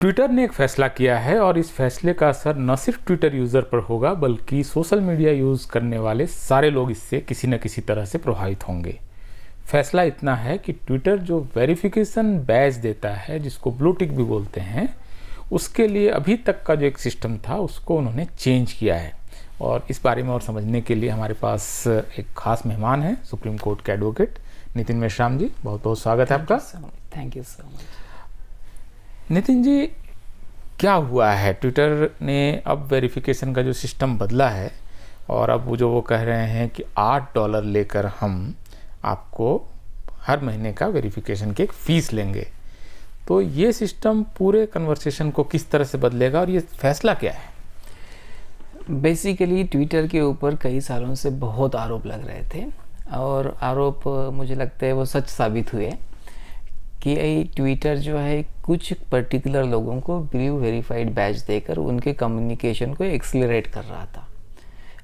Twitter ने एक फैसला किया है और इस फैसले का असर न सिर्फ ट्विटर यूज़र पर होगा बल्कि सोशल मीडिया यूज़ करने वाले सारे लोग इससे किसी न किसी तरह से प्रभावित होंगे। फैसला इतना है कि ट्विटर जो वेरिफिकेशन बैज देता है, जिसको ब्लू टिक भी बोलते हैं, उसके लिए अभी तक का जो एक सिस्टम था उसको उन्होंने चेंज किया है। और इस बारे में और समझने के लिए हमारे पास एक खास मेहमान है, सुप्रीम कोर्ट के एडवोकेट नितिन मेश्राम जी। बहुत बहुत स्वागत है आपका। Thank you so much. Nitin ji, क्या हुआ है? ट्विटर ने अब वेरिफिकेशन का जो सिस्टम बदला है और अब वो कह रहे हैं कि $8 लेकर हम आपको हर महीने का वेरिफिकेशन की एक फ़ीस लेंगे। तो ये सिस्टम पूरे कन्वर्सेशन को किस तरह से बदलेगा और ये फैसला क्या है? बेसिकली ट्विटर के ऊपर कई सालों से बहुत आरोप लग रहे थे और आरोप मुझे लगता है वो सच साबित हुए कि ट्विटर जो है कुछ पर्टिकुलर लोगों को ब्लू वेरीफाइड बैच देकर उनके कम्युनिकेशन को एक्सीलरेट कर रहा था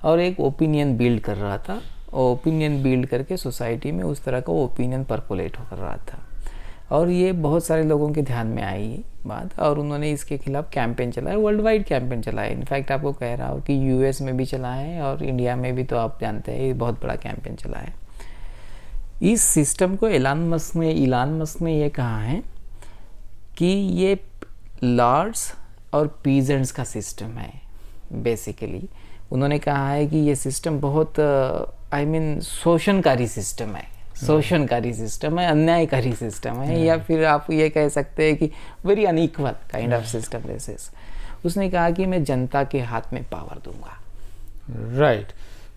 और एक ओपिनियन बिल्ड कर रहा था। और ओपिनियन बिल्ड करके सोसाइटी में उस तरह का ओपिनियन परकोलेट कर रहा था और ये बहुत सारे लोगों के ध्यान में आई बात और उन्होंने इसके खिलाफ कैंपेन चलाया, वर्ल्ड वाइड कैंपेन चलाया। इनफैक्ट आपको कह रहा हूँ कि यूएस में भी चला है और इंडिया में भी, तो आप जानते हैं ये बहुत बड़ा कैंपेन चला है। इस सिस्टम को इलान मस्क ने ये कहा है कि ये लॉर्ड्स और पीजेंट्स का सिस्टम है। बेसिकली उन्होंने कहा है कि ये सिस्टम बहुत शोषणकारी सिस्टम है, अन्यायकारी सिस्टम है, या फिर आप ये कह सकते हैं कि very unequal kind of system this is. उसने कहा कि मैं जनता के हाथ में पावर दूंगा। राइट।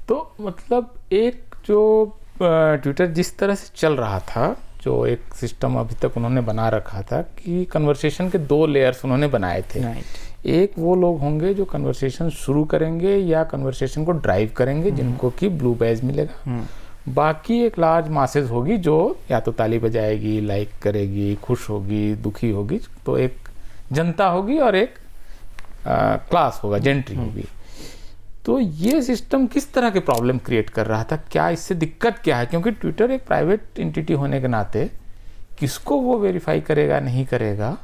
तो मतलब एक जो ट्विटर जिस तरह से चल रहा था, जो एक सिस्टम अभी तक उन्होंने बना रखा था कि कन्वर्सेशन के 2 लेयर्स उन्होंने बनाए थे। एक वो लोग होंगे जो कन्वर्सेशन शुरू करेंगे या कन्वर्सेशन को ड्राइव करेंगे, जिनको कि ब्लू बैज मिलेगा। बाकी एक लार्ज मासेस होगी जो या तो ताली बजाएगी, लाइक करेगी, खुश होगी, दुखी होगी। तो एक जनता होगी और एक क्लास होगा, जेंट्री होगी। तो ये सिस्टम किस तरह के प्रॉब्लम क्रिएट कर रहा था? क्या इससे दिक्कत क्या है? क्योंकि ट्विटर एक प्राइवेट एंटिटी होने के नाते किसको वो वेरीफाई करेगा, नहीं करेगा,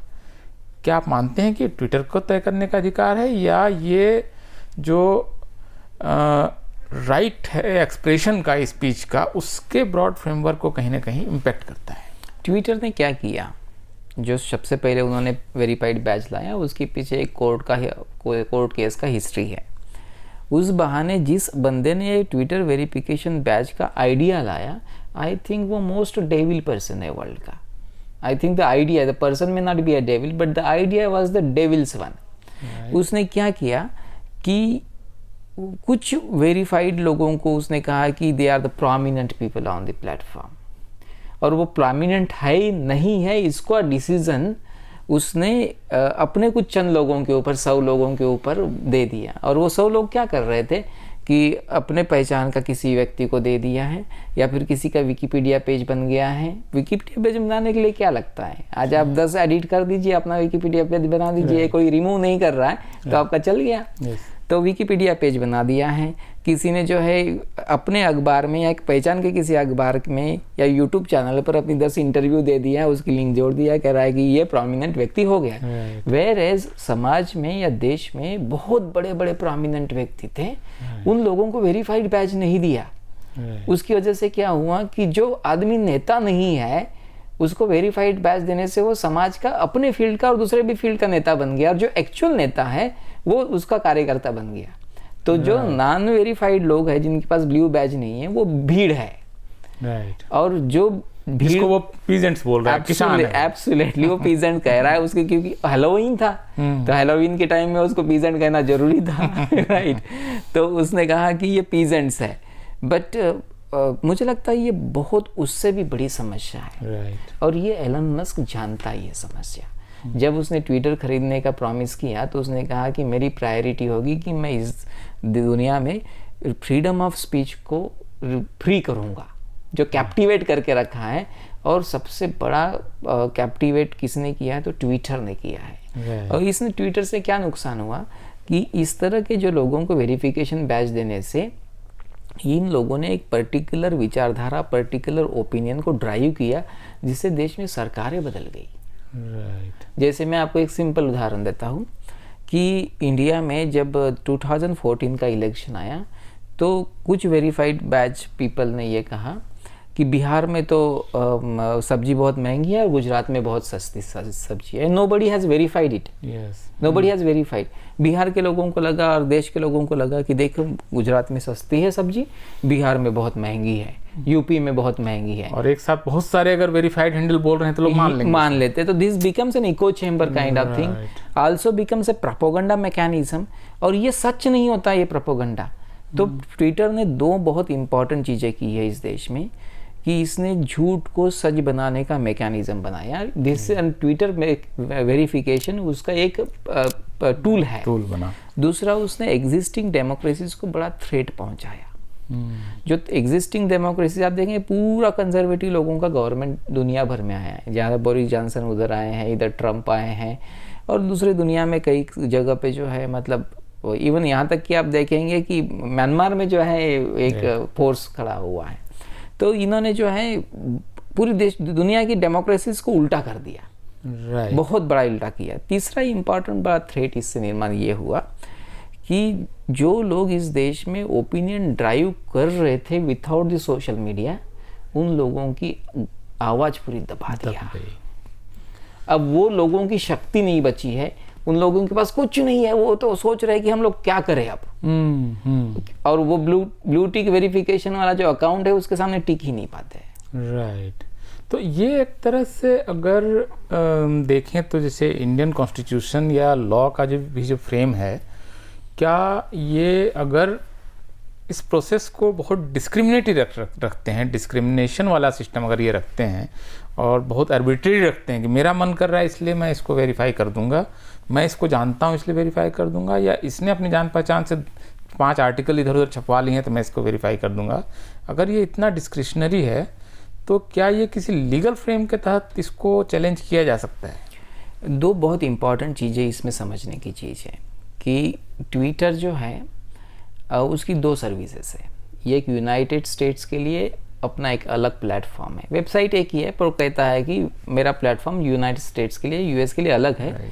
क्या आप मानते हैं कि ट्विटर को तय करने का अधिकार है या ये जो राइट है एक्सप्रेशन का, स्पीच का, उसके ब्रॉड फ्रेमवर्क को कहीं ना कहीं इम्पेक्ट करता है? ट्विटर ने क्या किया, जो सबसे पहले उन्होंने वेरीफाइड बैच लाया, उसके पीछे एक कोर्ट केस का हिस्ट्री है। उस बहाने जिस बंदे ने ट्विटर वेरिफिकेशन बैच का आइडिया लाया, आई थिंक वो मोस्ट डेविल पर्सन है वर्ल्ड का। I think the idea, the person may not be a devil but the idea was the devil's one. उसने क्या किया कि कुछ वेरीफाइड लोगों को उसने कहा कि they are the prominent people on the platform, और वो प्रोमिनेंट है नहीं है इसका डिसीजन उसने अपने कुछ चंद लोगों के ऊपर, 100 लोगों के ऊपर दे दिया। और वो 100 लोग क्या कर रहे थे कि अपने पहचान का किसी व्यक्ति को दे दिया है, या फिर किसी का विकिपीडिया पेज बन गया है। विकिपीडिया पेज बनाने के लिए क्या लगता है, आज आप 10 एडिट कर दीजिए, अपना विकिपीडिया पेज बना दीजिए, कोई रिमूव नहीं कर रहा है तो आपका चल गया। तो विकिपीडिया पेज बना दिया है। किसी ने जो है अपने अखबार में या एक पहचान के किसी अखबार में या यूट्यूब चैनल पर अपनी 10 इंटरव्यू दे दिया है, उसकी लिंक जोड़ दिया, कह रहा है कि ये प्रोमिनेंट व्यक्ति हो गया। वेयर एज समाज में या देश में बहुत बड़े बड़े प्रोमिनेंट व्यक्ति थे, उन लोगों को वेरीफाइड बैच नहीं दिया। उसकी वजह से क्या हुआ कि जो आदमी नेता नहीं है उसको वेरीफाइड बैच देने से वो समाज का, अपने फील्ड का और दूसरे भी फील्ड का नेता बन गया, और जो एक्चुअल नेता है वो उसका कार्यकर्ता बन गया। तो जो नॉन वेरीफाइड लोग हैं जिनके पास ब्लू बैज नहीं है वो भीड़ है। और जो भीड़ वो पीजेंट्स बोल रहा है, किसान है। एब्सोल्युटली वो पीजेंट कह रहा है उसके, क्योंकि हैलोवीन था तो हैलोवीन के टाइम में उसको पीजेंट कहना जरूरी था। राइट। तो उसने कहा कि ये पीजेंट्स है, बट मुझे लगता है ये बहुत उससे भी बड़ी समस्या है। और ये एलन मस्क जानता है ये समस्या। जब उसने ट्विटर खरीदने का प्रॉमिस किया तो उसने कहा कि मेरी प्रायोरिटी होगी कि मैं इस दुनिया में फ्रीडम ऑफ स्पीच को फ्री करूंगा, जो कैप्टिवेट करके रखा है। और सबसे बड़ा कैप्टिवेट किसने किया है तो ट्विटर ने किया है। और इसने ट्विटर से क्या नुकसान हुआ कि इस तरह के जो लोगों को वेरिफिकेशन बैच देने से इन लोगों ने एक पर्टिकुलर विचारधारा, पर्टिकुलर ओपिनियन को ड्राइव किया, जिससे देश में सरकारें बदल गई। राइट। जैसे मैं आपको एक सिंपल उदाहरण देता हूँ कि इंडिया में जब 2014 का इलेक्शन आया तो कुछ वेरीफाइड बैच पीपल ने ये कहा कि बिहार में तो सब्जी बहुत महंगी है और गुजरात में बहुत सस्ती सब्जी है। Nobody has verified it, nobody has verified. Bihar के लोगों को लगा और देश के लोगों को लगा कि देखो गुजरात में सस्ती है सब्जी, बिहार में बहुत महंगी है, यूपी में बहुत महंगी है, और एक साथ बहुत सारे अगर वेरीफाइड हैंडल बोल रहे हैं तो लोग मान लेते। तो this becomes N eco chamber kind of thing, also becomes a propaganda mechanism. और ये सच नहीं होता ये प्रोपोगंडा। तो ट्विटर ने दो बहुत इंपॉर्टेंट चीज़ें की है इस देश में कि इसने झूठ को सच बनाने का मैकेनिज्म बनाया। दिस ट्विटर वेरिफिकेशन उसका एक टूल है, टूल बना। दूसरा उसने एग्जिस्टिंग डेमोक्रेसीज को बड़ा थ्रेट पहुंचाया। जो एग्जिस्टिंग डेमोक्रेसी आप देखेंगे पूरा कंजर्वेटिव लोगों का गवर्नमेंट दुनिया भर में आया है। जहाँ बोरिस जॉनसन उधर आए हैं, इधर ट्रम्प आए हैं, और दूसरे दुनिया में कई जगह पे जो है मतलब इवन यहाँ तक कि आप देखेंगे कि म्यांमार में जो है एक फोर्स खड़ा हुआ है। तो इन्होंने जो है पूरी दुनिया की डेमोक्रेसीज को उल्टा कर दिया, बहुत बड़ा उल्टा किया। तीसरा इम्पॉर्टेंट बड़ा थ्रेट इससे निर्माण ये हुआ कि जो लोग इस देश में ओपिनियन ड्राइव कर रहे थे विथआउट द सोशल मीडिया, उन लोगों की आवाज़ पूरी दबा दिया। अब वो लोगों की शक्ति नहीं बची है, उन लोगों के पास कुछ नहीं है, वो तो सोच रहे हैं कि हम लोग क्या करें अब। और वो ब्लू टिक वेरिफिकेशन वाला जो अकाउंट है उसके सामने टिक ही नहीं पाते। राइट। तो ये एक तरह से अगर देखें तो जैसे इंडियन कॉन्स्टिट्यूशन या लॉ का जो फ्रेम है, क्या ये अगर इस प्रोसेस को बहुत डिस्क्रिमिनेटरी रखते हैं, डिस्क्रिमिनेशन वाला सिस्टम अगर ये रखते हैं और बहुत आर्बिट्रेरी रखते हैं कि मेरा मन कर रहा है इसलिए मैं इसको वेरीफाई कर दूंगा, मैं इसको जानता हूँ इसलिए वेरीफाई कर दूंगा, या इसने अपनी जान पहचान से 5 आर्टिकल इधर उधर छपवा लिए हैं तो मैं इसको वेरीफाई कर दूंगा, अगर ये इतना डिस्क्रिशनरी है तो क्या ये किसी लीगल फ्रेम के तहत इसको चैलेंज किया जा सकता है? दो बहुत इंपॉर्टेंट चीज़ें इसमें समझने की चीज़ है कि ट्विटर जो है उसकी 2 सर्विसेज है। ये एक यूनाइटेड स्टेट्स के लिए अपना एक अलग प्लेटफॉर्म है, वेबसाइट एक ही है पर कहता है कि मेरा प्लेटफॉर्म यूनाइटेड स्टेट्स के लिए, यूएस के लिए अलग है।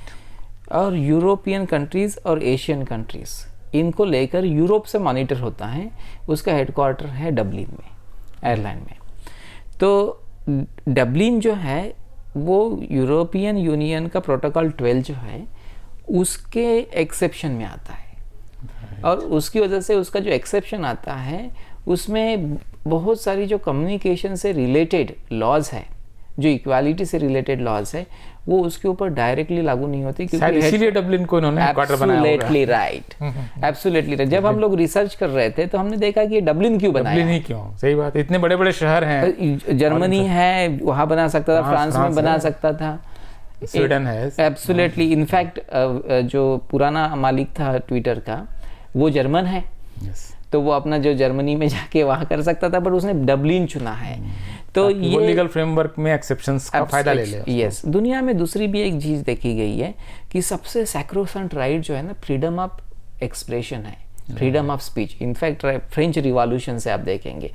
और यूरोपियन कंट्रीज़ और एशियन कंट्रीज़ इनको लेकर यूरोप से मॉनिटर होता है। उसका हेडक्वार्टर है डबलिन में, आयरलैंड में। तो डबलिन जो है वो यूरोपियन यूनियन का प्रोटोकॉल 12 जो है उसके एक्सेप्शन में आता है। और उसकी वजह से उसका जो एक्सेप्शन आता है उसमें बहुत सारी जो कम्युनिकेशन से रिलेटेड लॉज है, जो इक्वालिटी से रिलेटेड लॉज है, वो उसके ऊपर डायरेक्टली लागू नहीं होती, क्योंकि इसीलिए डबलिन को इन्होंने क्वार्टर बनाया होगा। Absolutely right, absolutely right. जब हम लोग रिसर्च कर रहे थे तो हमने देखा कि ये डबलिन क्यों बनाया, डबलिन ही क्यों, सही बात है, इतने बड़े बड़े शहर हैं, जर्मनी है वहाँ बना सकता था, फ्रांस में बना सकता था, स्वीडन है, एब्सोल्युटली। इनफैक्ट जो पुराना मालिक था ट्विटर का वो जर्मन है, तो वो अपना जो जर्मनी में जाके वहाँ कर सकता था, पर उसने डबलिन चुना है। तो ये लीगल फ्रेमवर्क में एक्सेप्शंस का फायदा ले ले। यस, दुनिया में दूसरी भी एक चीज़ देखी गई है कि सबसे सैक्रोसेंट राइट जो है ना, फ्रीडम ऑफ एक्सप्रेशन है, freedom of speech. In fact French revolution से आप देखेंगे,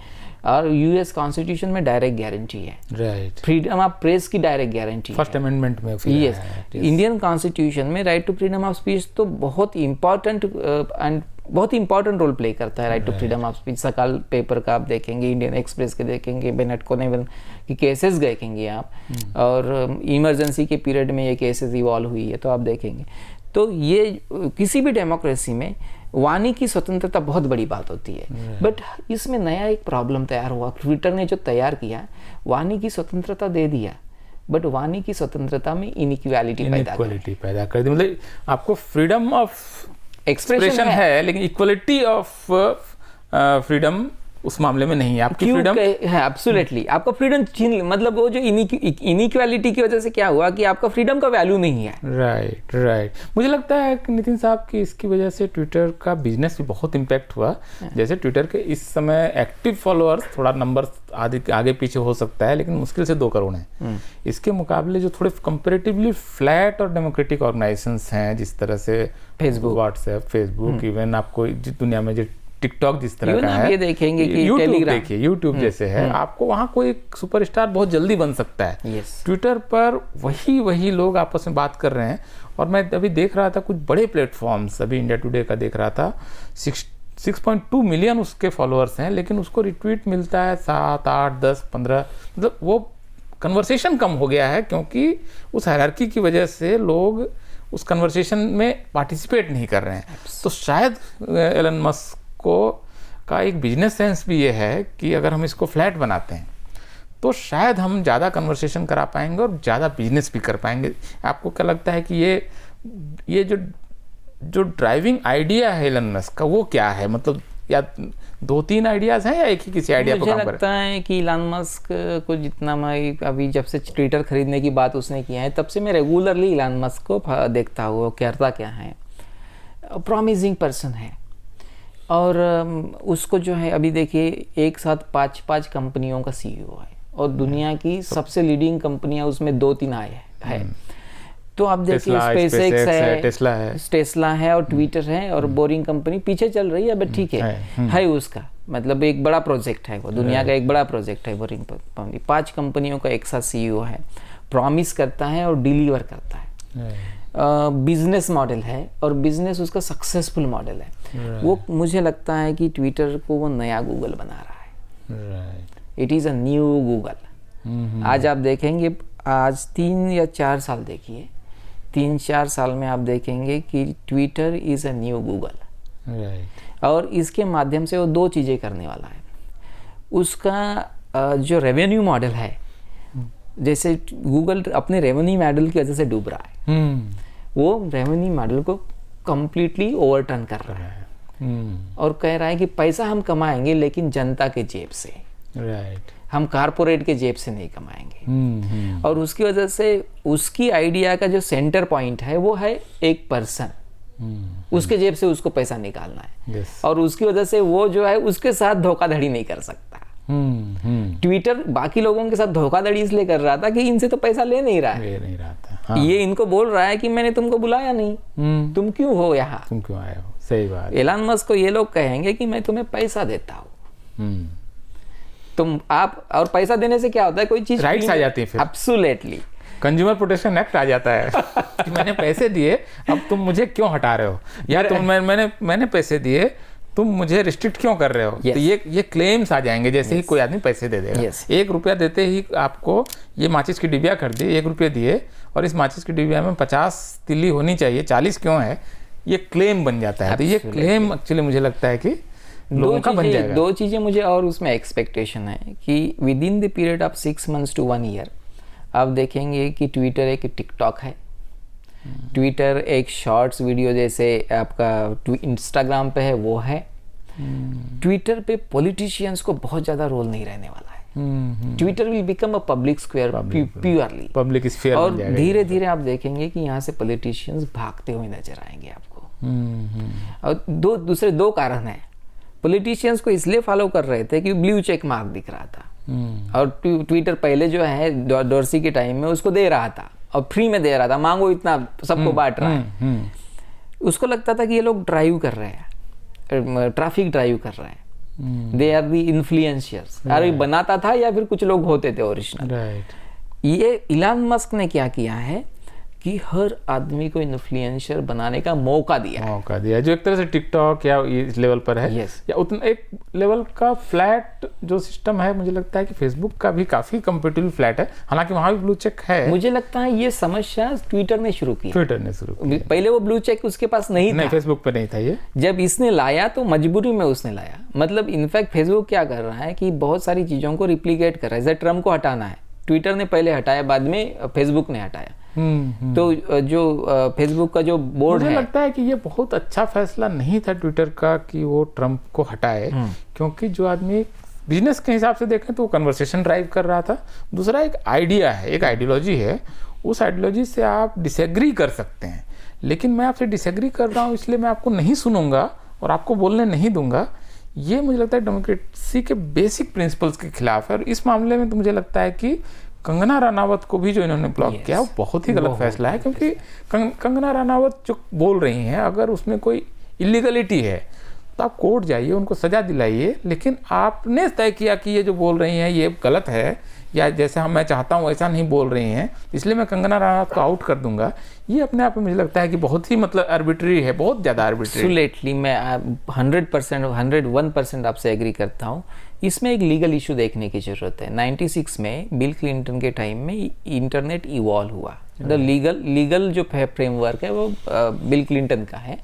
और यूएस कॉन्स्टिट्यूशन में डायरेक्ट गारंटी है, राइट, फ्रीडम ऑफ प्रेस की डायरेक्ट गारंटी फर्स्ट अमेंडमेंट में। यस, इंडियन कॉन्स्टिट्यूशन में right to freedom of speech तो बहुत इंपॉर्टेंट एंड बहुत इंपॉर्टेंट रोल प्ले करता है। Right to freedom of speech Sakal paper का आप देखेंगे, इंडियन एक्सप्रेस के देखेंगे, बेनेट कोनेवल की केसेस देखेंगे आप, और इमरजेंसी के पीरियड में ये केसेस इवॉल्व हुई है तो आप देखेंगे। तो ये किसी भी डेमोक्रेसी में वाणी की स्वतंत्रता बहुत बड़ी बात होती है। बट इसमें नया एक प्रॉब्लम तैयार हुआ, ट्विटर ने जो तैयार किया, वाणी की स्वतंत्रता दे दिया बट वाणी की स्वतंत्रता में इनइक्वालिटी पैदा कर दी। मतलब आपको फ्रीडम ऑफ एक्सप्रेशन है लेकिन इक्वलिटी ऑफ फ्रीडम उस मामले में नहीं है। आपकी फ्रीडम है, एब्सोल्युटली आपका फ्रीडम छीन, मतलब वो जो इनइक्वालिटी की वजह से क्या हुआ कि आपका फ्रीडम का वैल्यू नहीं है। Right right. मुझे लगता है कि नितिन साहब की इसकी वजह से ट्विटर का बिजनेस भी बहुत इम्पैक्ट हुआ। जैसे ट्विटर के इस समय एक्टिव फॉलोअर्स, थोड़ा नंबर आगे पीछे हो सकता है लेकिन मुश्किल से 2 करोड़ हैं। इसके मुकाबले जो थोड़े कंपेरेटिवली फ्लैट और डेमोक्रेटिक ऑर्गेनाइजेशंस हैं, जिस तरह से फेसबुक, व्हाट्सएप, फेसबुक, इवन आपको दुनिया में जो टिकटॉक जिस तरह Even का आप है, ये देखेंगे कि यूट्यूब Telegram, देखिए, यूट्यूब जैसे है, आपको वहाँ कोई एक सुपरस्टार बहुत जल्दी बन सकता है। Yes. ट्विटर पर वही लोग आपस में बात कर रहे हैं। और मैं अभी देख रहा था कुछ बड़े प्लेटफॉर्म्स, अभी इंडिया टुडे का देख रहा था, 6.2 मिलियन उसके फॉलोअर्स हैं, लेकिन उसको रिट्वीट मिलता है 7, 8, 10, 15। मतलब वो कन्वर्सेशन कम हो गया है, क्योंकि उस हायरार्की की वजह से लोग उस कन्वर्सेशन में पार्टिसिपेट नहीं कर रहे हैं। तो शायद एलन मस्क का एक बिजनेस सेंस भी ये है कि अगर हम इसको फ्लैट बनाते हैं तो शायद हम ज़्यादा कन्वर्सेशन करा पाएंगे और ज़्यादा बिजनेस भी कर पाएंगे। आपको क्या लगता है कि ये जो ड्राइविंग आइडिया है एलन मस्क का, वो क्या है? मतलब या 2-3 आइडियाज़ हैं या एक ही किसी आइडिया पर काम कर? मुझे लगता है कि इलॉन मस्क को जितना मैं अभी जब से ट्विटर खरीदने की बात उसने किया है, तब से मैं रेगुलरली इलॉन मस्क को देखता हुआ, करता क्या है, प्रॉमिसिंग पर्सन है। और उसको जो है अभी देखिए एक साथ 5 कंपनियों का CEO है, और दुनिया की सबसे लीडिंग कंपनियां उसमें 2-3 आए है। तो आप देखिए स्पेसएक्स है, टेस्ला है और ट्विटर है, और बोरिंग कंपनी पीछे चल रही है, बट ठीक है उसका मतलब एक बड़ा प्रोजेक्ट है, वो दुनिया का एक बड़ा प्रोजेक्ट है बोरिंग कंपनी। 5 कंपनियों का एक साथ CEO है, प्रॉमिस करता है और डिलीवर करता है। बिजनेस मॉडल है और बिजनेस उसका सक्सेसफुल मॉडल है। वो मुझे लगता है कि ट्विटर को वो नया गूगल बना रहा है। It is a new Google. आज आप देखेंगे, आज 3 या 4 साल देखिए, 3-4 साल में आप देखेंगे कि Twitter is a new Google. और इसके माध्यम से वो 2 चीज़ें करने वाला है। उसका जो रेवेन्यू मॉडल है, जैसे गूगल अपने रेवेन्यू मॉडल की वजह से डूब रहा है, वो रेवेन्यू मॉडल को कंप्लीटली ओवरटर्न कर रहा है। और कह रहा है कि पैसा हम कमाएंगे लेकिन जनता के जेब से, हम कारपोरेट के जेब से नहीं कमाएंगे। और उसकी वजह से उसकी आइडिया का जो सेंटर पॉइंट है वो है एक पर्सन, उसके जेब से उसको पैसा निकालना है। और उसकी वजह से वो जो है उसके साथ धोखाधड़ी नहीं कर सकता। ट्विटर बाकी लोगों के साथ धोखाधड़ी इसलिए कर रहा था कि इनसे तो पैसा ले नहीं रहा है। ये इनको बोल रहा है कि मैंने तुमको बुलाया नहीं, तुम क्यों हो यहाँ, तुम क्यों आए हो। सही बात। एलन मस्क को ये लोग कहेंगे कि मैं तुम्हें पैसा देता हूँ, तुम आप, और पैसा देने से क्या होता है, कोई चीज राइट्स आ जाती है फिर। एब्सोल्युटली कंज्यूमर प्रोटेक्शन एक्ट आ जाता है कि मैंने पैसे दिए, अब तुम मुझे क्यों हटा रहे हो, या तुम मैंने पैसे दिए, तुम मुझे रिस्ट्रिक्ट क्यों कर रहे हो। तो ये क्लेम्स आ जाएंगे जैसे ही कोई आदमी पैसे दे देगा। 1 रुपया देते ही आपको ये माचिस की डिबिया खरीदी, 1 रुपये दिए, और इस माचिस की डिबिया में 50 तिल्ली होनी चाहिए, 40 क्यों है, ये क्लेम बन जाता है। तो ये क्लेम एक्चुअली मुझे लगता है कि लोगों का बन जाएगा। 2 चीज़ें मुझे और उसमें एक्सपेक्टेशन है कि with in the period of 6 months to 1 year आप देखेंगे कि ट्विटर एक टिकटॉक है, ट्विटर एक शॉर्ट्स वीडियो जैसे आपका इंस्टाग्राम पे है वो है। ट्विटर पे पॉलिटिशियंस को बहुत ज़्यादा रोल नहीं रहने वाला है। Twitter will become a public square, purely public sphere. और धीरे धीरे आप देखेंगे कि यहाँ से पॉलिटिशियंस भागते हुए नजर आएंगे आपको। और दूसरे 2 कारण हैं। पॉलिटिशियंस को इसलिए फॉलो कर रहे थे कि ब्लू चेक मार्क दिख रहा था, और ट्विटर पहले जो है डॉर्सी के टाइम में उसको दे रहा था और फ्री में दे रहा था, मांगो इतना सबको बांट रहा है। उसको लगता था कि ये लोग ड्राइव कर रहे हैं, ट्रैफिक ड्राइव कर रहे हैं, दे आर दी इन्फ्लुएंसर्स। अरे बनाता था या फिर कुछ लोग होते थे ओरिजिनल। ये इलॉन मस्क ने क्या किया है कि हर आदमी को इन्फ्लुएंसर बनाने का मौका दिया जो एक तरह से टिकटॉक या इस लेवल पर है। या उतना एक लेवल का फ्लैट जो सिस्टम है, मुझे लगता है कि फेसबुक का भी काफी कंपेटिटिव फ्लैट है, हालांकि वहां भी ब्लू चेक है। मुझे लगता है ये समस्या ट्विटर ने शुरू की। पहले वो ब्लू चेक उसके पास नहीं था, फेसबुक पे नहीं था ये। जब इसने लाया तो मजबूरी में उसने लाया। मतलब इनफैक्ट फेसबुक क्या कर रहा है कि बहुत सारी चीजों को रिप्लिकेट कर रहा है। जैसे ट्रम्प को हटाना है, ट्विटर ने पहले हटाया, बाद में फेसबुक ने हटाया। तो जो फेसबुक का जो बोर्ड है, मुझे लगता है कि ये बहुत अच्छा फैसला नहीं था ट्विटर का कि वो ट्रम्प को हटाए, क्योंकि जो आदमी बिजनेस के हिसाब से देखें तो वो कन्वर्सेशन ड्राइव कर रहा था। दूसरा एक आइडिया है, एक आइडियोलॉजी है, उस आइडियोलॉजी से आप डिसएग्री कर सकते हैं, लेकिन मैं आपसे डिसएग्री कर रहा हूँ इसलिए मैं आपको नहीं सुनूंगा और आपको बोलने नहीं दूंगा। ये मुझे लगता है डेमोक्रेसी के बेसिक प्रिंसिपल्स के खिलाफ है। और इस मामले में तो मुझे लगता है कि कंगना रनावत को भी जो इन्होंने ब्लॉक किया वो बहुत ही गलत फैसला है, क्योंकि कंगना रनावत जो बोल रही हैं, अगर उसमें कोई इलीगलिटी है तो आप कोर्ट जाइए, उनको सजा दिलाइए, लेकिन आपने तय किया कि ये जो बोल रही हैं ये गलत है, या जैसा मैं चाहता हूँ वैसा नहीं बोल रही हैं, इसलिए मैं कंगना रनौत को आउट कर दूंगा। ये अपने आप में मुझे लगता है कि बहुत ही मतलब आर्बिट्री है, बहुत ज़्यादा आर्बिट्री। एब्सोल्युटली, मैं 100% 101% आपसे एग्री करता हूँ। इसमें एक लीगल इशू देखने की ज़रूरत है। 96 में बिल क्लिंटन के टाइम में इंटरनेट इवॉल्व हुआ। द लीगल जो फ्रेमवर्क है वो बिल क्लिंटन का है।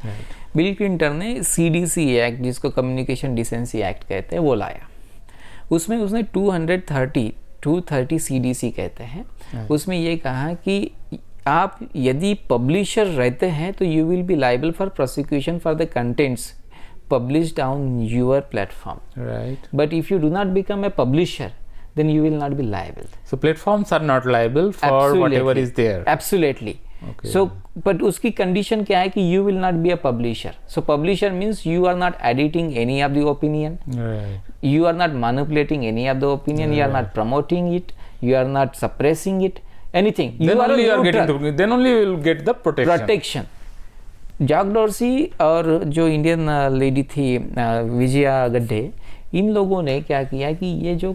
बिल क्लिंटन ने CDC एक्ट, जिसको कम्युनिकेशन डिसेंसी एक्ट कहते हैं, वो लाया। उसमें उसने 230 CDC कहते हैं, उसमें ये कहा कि आप यदि पब्लिशर रहते हैं तो you will be liable for prosecution for the contents published on your platform. Right. But if you do not become a publisher, then you will not be liable. So platforms are not liable for whatever is there. Absolutely. Okay. So, but उसकी condition क्या है कि you will not be a publisher. So publisher means you are not editing any of the opinion. Right. You are not manipulating any of the opinion. You are not promoting it. You are not suppressing it. Anything. Then only you are getting then only you will get the protection. Jack Dorsey और जो Indian lady थी विजया गड्ढे, इन लोगों ने क्या किया कि ये जो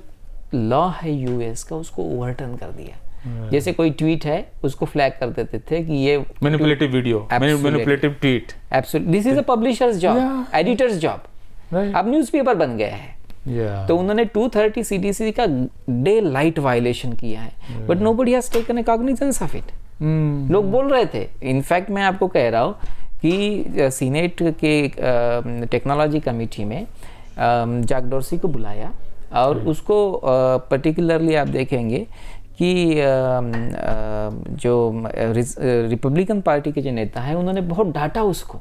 लॉ है यूएस का, उसको ओवरटर्न कर दिया। जैसे कोई ट्वीट है, उसको फ्लैग कर देते थे कि ये manipulative video, manipulative tweet. Absolutely, this is a publishers job, editors job. अब न्यूज़पेपर बन गया है। तो उन्होंने 230 CDC का डे लाइट वायलेशन किया है, but nobody has taken a cognizance of it. लोग बोल रहे थे। इनफैक्ट मैं आपको कह रहा हूँ कि सीनेट के टेक्नोलॉजी कमेटी में जैक डॉर्सी को बुलाया और उसको पर्टिकुलरली आप देखेंगे कि जो रिपब्लिकन पार्टी के जो नेता है, उन्होंने बहुत डांटा उसको।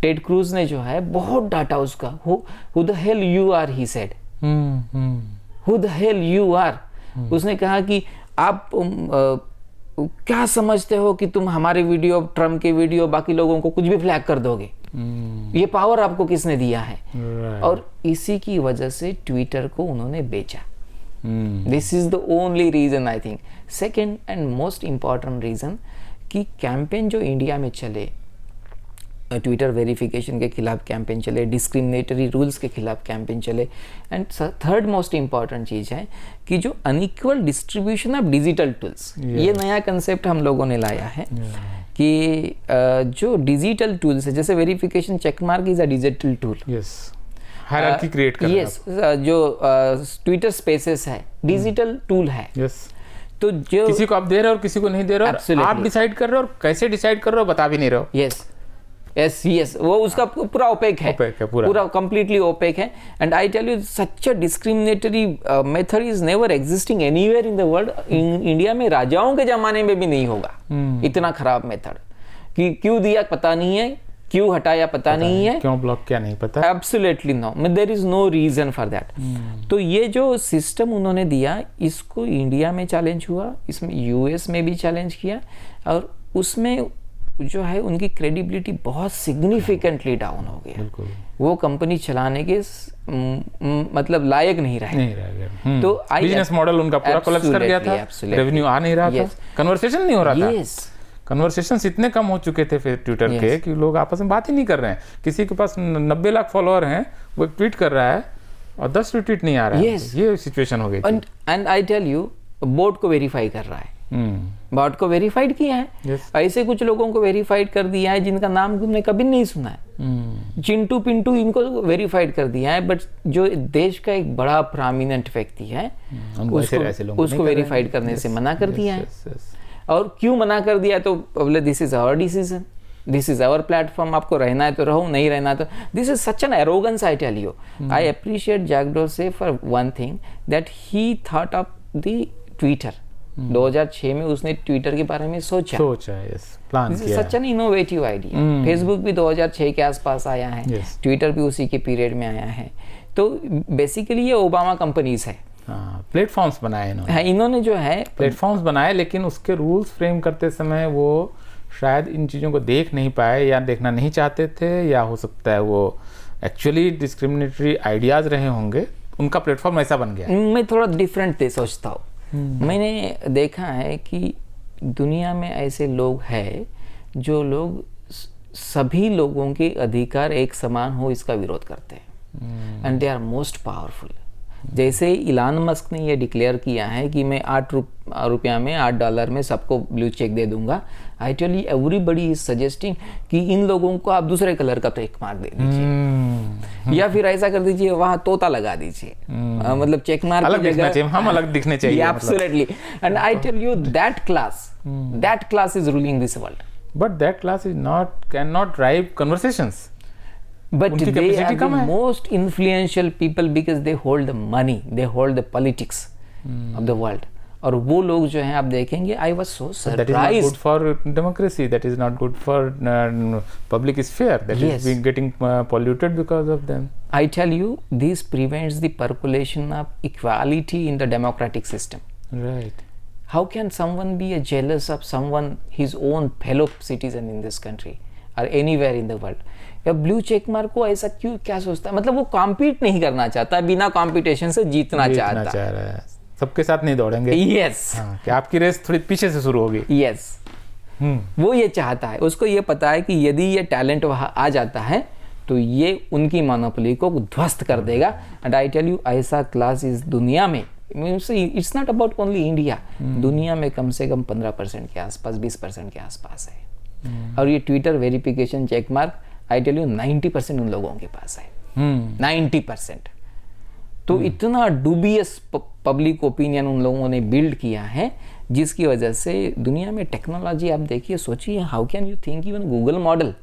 टेड क्रूज ने जो है बहुत डांटा उसका। Who the hell you are, he said. Who the hell you are. उसने कहा कि आप क्या समझते हो कि तुम हमारे वीडियो, ट्रम्प के वीडियो, बाकी लोगों को कुछ भी फ्लैग कर दोगे? ये पावर आपको किसने दिया है? और इसी की वजह से ट्विटर को उन्होंने बेचा। This is the only reason I think. Second and most important reason कि कैंपेन जो इंडिया में चले, ट्विटर वेरिफिकेशन के खिलाफ कैंपेन चले, डिस्क्रिमिनेटरी रूल्स के खिलाफ कैंपेन चले, एंड थर्ड मोस्ट इंपॉर्टेंट चीज़ है कि जो unequal distribution of digital tools, ये नया कंसेप्ट हम लोगों ने लाया है कि जो डिजिटल टूल्स है, जैसे verification checkmark is a digital tool. Hierarchy create करना। यस, जो ट्विटर स्पेसेस है, डिजिटल टूल है। तो जो किसी को आप दे रहे हो और किसी को नहीं दे रहे हो, आप डिसाइड कर रहे हो, और कैसे डिसाइड कर रहे हो बता भी नहीं रहे हो। यस, वो उसका पूरा ओपेक है, पूरा कंप्लीटली ओपेक है। And I tell you, such a discriminatory method is never existing anywhere in the world. India में राजाओं के जमाने में भी नहीं होगा इतना खराब मेथड। कि क्यों दिया पता नहीं है, क्यों हटाया पता नहीं है, क्यों ब्लॉक किया नहीं पता। Absolutely no, there is no reason for that. तो ये जो सिस्टम उन्होंने दिया, इसको इंडिया में चैलेंज हुआ, इसमें यूएस में भी चैलेंज किया, और उसमें जो है उनकी क्रेडिबिलिटी बहुत सिग्निफिकेंटली डाउन हो गया। वो कंपनी चलाने के मतलब लायक नहीं रहे। तो बिजनेस मॉडल उनका पूरा कोलैप्स कर गया था, रेवेन्यू आ नहीं रहा था, कन्वर्सेशन नहीं हो रहा था। कन्वर्सेशंस इतने कम हो चुके थे फिर ट्विटर के कि लोग आपस में बात ही नहीं कर रहे हैं। किसी के पास 90 लाख फॉलोअर हैं, वो एक ट्वीट कर रहा है और 10 ट्वीट नहीं आ रहा है। ये सिचुएशन हो गई थी। And I tell you, board को वेरीफाई कर रहा है, बॉट को वेरीफाइड किया है। ऐसे कुछ लोगों को वेरीफाइड कर दिया है जिनका नाम तुमने कभी नहीं सुना है। चिंटू पिंटू, इनको वेरीफाइड कर दिया है, बट जो देश का एक बड़ा प्रोमिनेंट व्यक्ति है उसको वेरीफाइड करने से मना कर दिया है। और क्यों मना कर दिया? तो बोले this is our decision, this is our platform, आपको रहना है तो रहो, नहीं रहना तो। This is such an arrogance, I tell you. I appreciate Jack Dorsey for one thing, that he thought of the Twitter. 2006 में उसने ट्विटर के बारे में सोचा, प्लान किया। Such an innovative idea. Facebook भी 2006 के आसपास आया है, ट्विटर भी उसी के पीरियड में आया है। तो बेसिकली ये ओबामा कंपनीज है। प्लेटफॉर्म्स बनाए इन्होंने। इन्होंने जो है प्लेटफॉर्म्स बनाए, लेकिन उसके रूल्स फ्रेम करते समय वो शायद इन चीज़ों को देख नहीं पाए, या देखना नहीं चाहते थे, या हो सकता है वो एक्चुअली डिस्क्रिमिनेटरी आइडियाज रहे होंगे, उनका प्लेटफॉर्म ऐसा बन गया। मैं थोड़ा डिफरेंट सोचता हूँ। मैंने देखा है कि दुनिया में ऐसे लोग हैं जो लोग सभी लोगों के अधिकार एक समान हो इसका विरोध करते हैं and they are most powerful. जैसे इलान मस्क ने ये डिक्लेयर किया है कि मैं $8 में $8 में सबको ब्लू चेक दे दूंगा। I tell you everybody is suggesting कि इन लोगों को आप दूसरे कलर का चेक मार्क दे दीजिए या फिर ऐसा कर दीजिए वहां तोता लगा दीजिए, मतलब चेक मार्क अलग दिखना चाहिए, हम अलग दिखने चाहिए। Absolutely and I tell you that class is ruling this world. But that class is cannot drive conversations. But उनकी they capacity are the कम है। most influential people because they hold the money, they hold the politics of the world. और वो लोग जो हैं आप देखेंगे, I was so That is not good surprised. for democracy. That is not good for public sphere. That Yes. is being getting polluted because of them. I tell you, this prevents the percolation of equality in the democratic system. Right. How can someone be jealous of someone, his own fellow citizen in this country or anywhere in the world? या blue check mark को ऐसा क्यों क्या सोचता है? मतलब वो compete नहीं करना चाहता, बिना कॉम्पिटिशन से जीतना चाहता। चाह रहा है, सबके साथ नहीं दौड़ेंगे। यस, कि आपकी रेस थोड़ी पीछे से शुरू होगी। यस, वो ये चाहता है। उसको ये पता है कि यदि ये टैलेंट वहां आ जाता है तो ये उनकी मोनोपोली को ध्वस्त कर देगा। एंड आई टेल यू, ऐसा क्लास इस दुनिया में, it's not about only India, दुनिया में कम से कम 15% के आसपास, 20% के आसपास है। और ये Twitter verification check mark, I tell you 90% उन लोगों के पास है। 90%। तो इतना डूबियस पब्लिक ओपिनियन उन लोगों ने बिल्ड किया है, जिसकी वजह से दुनिया में टेक्नोलॉजी आप देखिए, सोचिए, how can you think even Google model,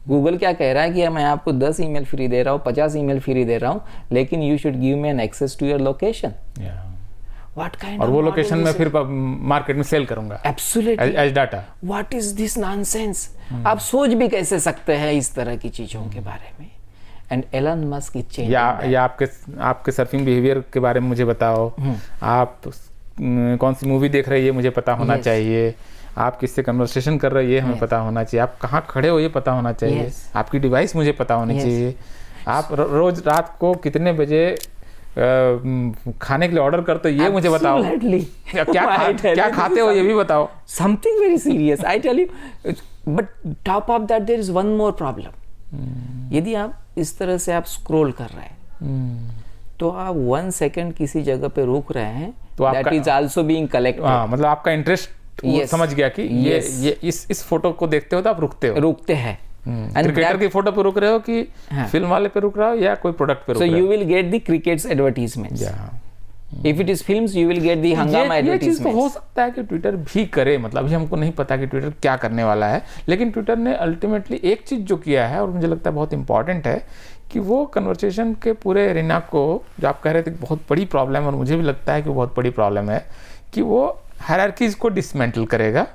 Google क्या कह रहा है कि मैं आपको 10 ईमेल फ्री दे रहा हूँ, 50 ईमेल फ्री दे रहा हूँ, लेकिन you should give me an access to your location. What kind और वो लोकेशन में फिर मार्केट में सेल करूंगा absolutely as data. What is this nonsense? आप सोच भी कैसे सकते हैं इस तरह की चीजों के बारे में? And Elon Musk is changing. या आपके सर्फिंग बिहेवियर के बारे में मुझे बताओ, आप कौन सी मूवी देख रहे हैं ये मुझे पता होना चाहिए, आप किससे कन्वर्सेशन कर रहे हैं ये हमें पता होना चाहिए, आप कहाँ खड़े हो ये पता होना चाहिए, आपकी डिवाइस मुझे पता होनी चाहिए, आप रोज रात को कितने बजे खाने के लिए ऑर्डर करते हो ये मुझे बताओ, क्या खाते हो ये भी बताओ। Something very serious, I tell you. But top of that there is one more problem. यदि आप इस तरह से आप स्क्रॉल कर रहे हैं तो आप 1 सेकंड किसी जगह पे रुक रहे हैं, तो that is also being collected. मतलब आपका इंटरेस्ट समझ गया कि ये इस फोटो को देखते हो तो आप रुकते हैं। क्रिकेटर की फोटो पे रुक रहे हो कि फिल्म वाले पे रुक रहे हो या कोई प्रोडक्ट पे रुक रहे हो। So you will get the cricket's advertisements. If it is films, you will get the हंगामा ये चीज तो advertisements. हो सकता है कि ट्विटर भी करे, मतलब अभी हमको नहीं पता कि ट्विटर क्या करने वाला है, लेकिन ट्विटर ने अल्टीमेटली एक चीज जो किया है और मुझे लगता है बहुत इंपॉर्टेंट है कि वो कन्वर्सेशन के पूरे एरिना को, जो आप कह रहे थे बहुत बड़ी प्रॉब्लम है और मुझे भी लगता है कि बहुत बड़ी प्रॉब्लम है, कि वो हायरार्कीज को डिसमेंटल करेगा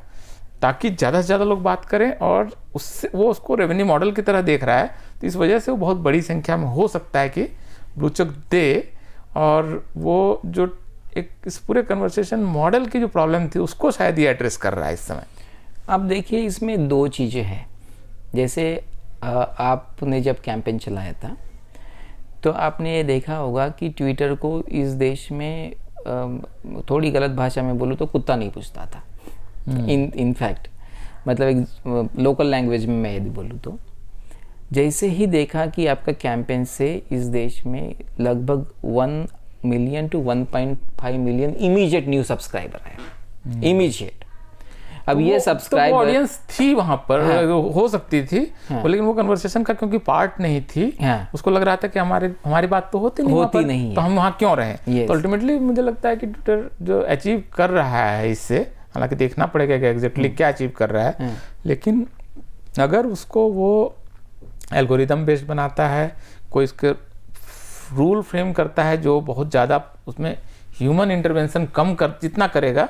ताकि ज़्यादा से ज़्यादा लोग बात करें, और उससे वो उसको रेवेन्यू मॉडल की तरह देख रहा है, तो इस वजह से वो बहुत बड़ी संख्या में हो सकता है कि ब्लूचेक दे, और वो जो एक इस पूरे कन्वर्सेशन मॉडल की जो प्रॉब्लम थी उसको शायद ये एड्रेस कर रहा है इस समय। आप देखिए, इसमें 2 चीज़ें हैं। जैसे आपने जब कैंपेन चलाया था तो आपने ये देखा होगा कि ट्विटर को इस देश में थोड़ी गलत भाषा में बोलूँ तो कुत्ता नहीं पूछता था। इन फैक्ट, मतलब एक लोकल लैंग्वेज में मैं यदि बोलूँ तो, जैसे ही देखा कि आपका कैंपेन से इस देश में लगभग 1 million to 1.5 million immediate new subscriber आए, इमीडिएट। अब तो ये सब्सक्राइबर ऑडियंस थी वहां पर, हो सकती थी, लेकिन वो कन्वर्सेशन का क्योंकि पार्ट नहीं थी, उसको लग रहा था कि हमारी बात तो होती नहीं, तो हम वहाँ क्यों रहे। तो अल्टीमेटली मुझे लगता है कि ट्विटर जो अचीव कर रहा है इससे, हालांकि देखना पड़ेगा कि एग्जैक्टली क्या अचीव कर रहा है, लेकिन अगर उसको वो एल्गोरिदम बेस्ड बनाता है, कोई इसके रूल फ्रेम करता है जो बहुत ज़्यादा उसमें ह्यूमन इंटरवेंशन कम कर जितना करेगा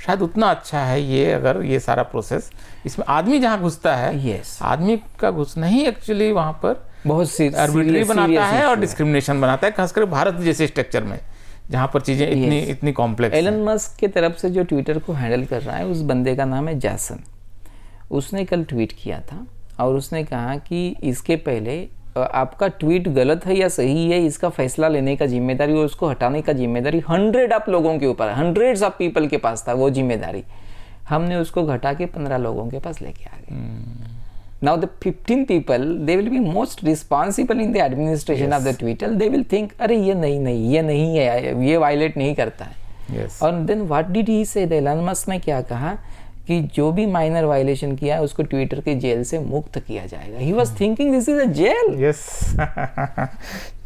शायद उतना अच्छा है। ये अगर ये सारा प्रोसेस, इसमें आदमी जहाँ घुसता है, आदमी का घुसना ही एक्चुअली वहाँ पर बहुत आर्बिट्री बनाता है और डिस्क्रिमिनेशन बनाता है, खासकर भारत जैसे स्ट्रक्चर में जहाँ पर चीज़ें इतनी कॉम्प्लेक्स। एलन मस्क के तरफ से जो ट्विटर को हैंडल कर रहा है, उस बंदे का नाम है जैसन। उसने कल ट्वीट किया था और उसने कहा कि इसके पहले आपका ट्वीट गलत है या सही है, इसका फैसला लेने का जिम्मेदारी और उसको हटाने का जिम्मेदारी 100 ऑफ लोगों के ऊपर, 100 ऑफ पीपल के पास था वो जिम्मेदारी। हमने उसको घटा के 15 लोगों के पास लेके आ गए। Now the 15 people, they will be most responsible in the administration of the Twitter. They will think, अरे ये नहीं है, ये वायलेट नहीं करता है. Yes. और देन व्हाट डिड ही से, एलन मस्क ने क्या कहा कि जो भी माइनर वायलेशन किया है उसको ट्विटर के जेल से मुक्त किया जाएगा. He was thinking this is a jail. Yes.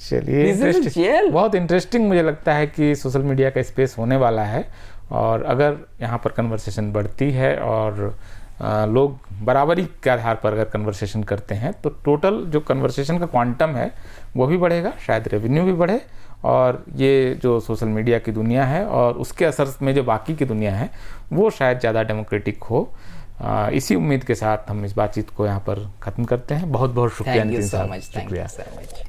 चलिए, इंटरेस्टिंग, बहुत इंटरेस्टिंग मुझे लगता है कि सोशल मीडिया का स्पेस होने वाला है, और अगर यहाँ पर कन्वर्सेशन बढ़ती है और लोग बराबरी के आधार पर अगर कन्वर्सेशन करते हैं तो टोटल जो कन्वर्सेशन का क्वांटम है वो भी बढ़ेगा, शायद रेवेन्यू भी बढ़े, और ये जो सोशल मीडिया की दुनिया है और उसके असर में जो बाकी की दुनिया है वो शायद ज़्यादा डेमोक्रेटिक हो. इसी उम्मीद के साथ हम इस बातचीत को यहाँ पर ख़त्म करते हैं. बहुत बहुत शुक्रिया नितिन साहब. Thank you so much.